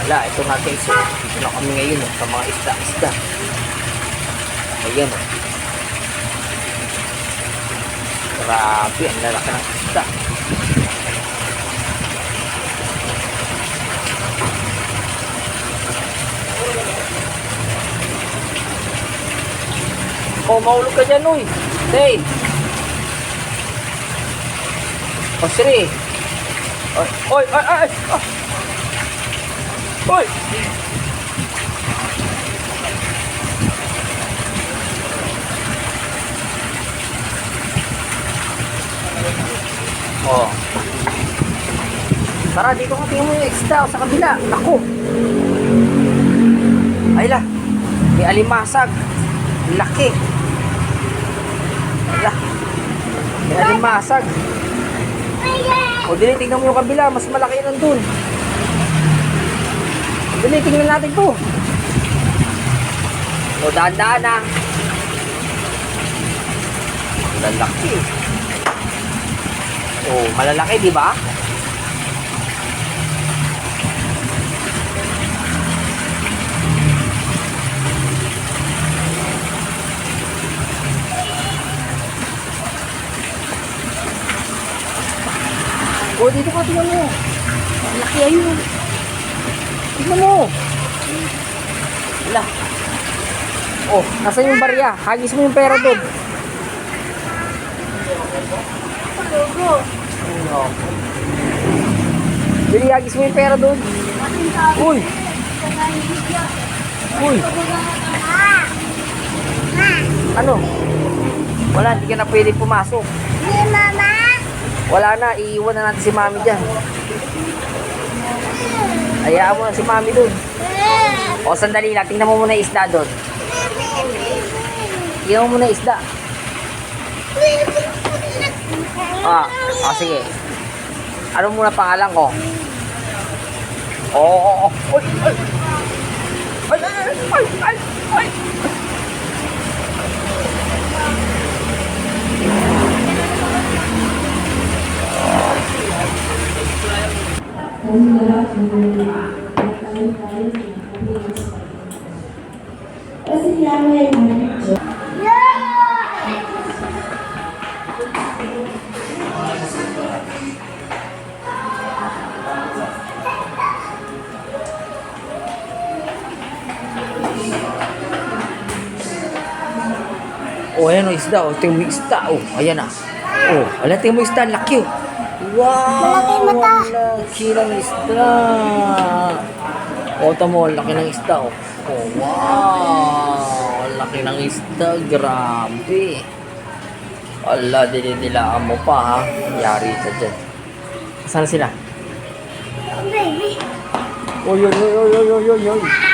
Wala, ito nga guys. Dito na kami ngayon sa mga isda. Ayan. Grabe, ang lalaki ng isda. Oh, mahulog ka dyan, uy. Hey. Oh, Siri. Oy, oy, ay, ay, ay. Oy. Oh. Tara, dito ka tingnan mo yung isda sa kabila. Naku. Ay la. May alimasag. Laki. Ay la. May alimasag. O, dili, tingnan mo yung kabila. Mas malaki nandun. Dili, tingnan natin po. O, daan-daan na. Malalaki. O, malalaki, di ba? O, dito ka, tingnan mo. Ang laki ayun. Tingnan mo. Wala. O, nasan yung barya? Hagis mo yung pera doon. Bili, hagis mo yung pera doon. Uy. Uy. Ano? Wala, hindi ka na pwede pumasok. Mama. Wala na, iiwan na natin si mami dyan. Hayaan mo na si mami dun. O, sandali lang, tingnan mo muna yung isda dun. Tingnan mo muna yung isda. Sige. Ano muna pangalan ko? Oo. Ay, ay. Ay, ay, ay, ay, ay. Oh, ayan o, isda. Oh, tingnan mo yung isda. Oh, ayan na. Oh, alam, tingnan mo yung isda. Laki. Wow! Malaki mata. Laki ng isda. Oh, tamo, laki ng isda. Oh, oh wow! Laki ng isda. Grabe. Ala, dinidilaan mo pa, ha? Yari ka dyan. Saan sila? Baby. Oy, oy, oy, oy, oy, oy, oy.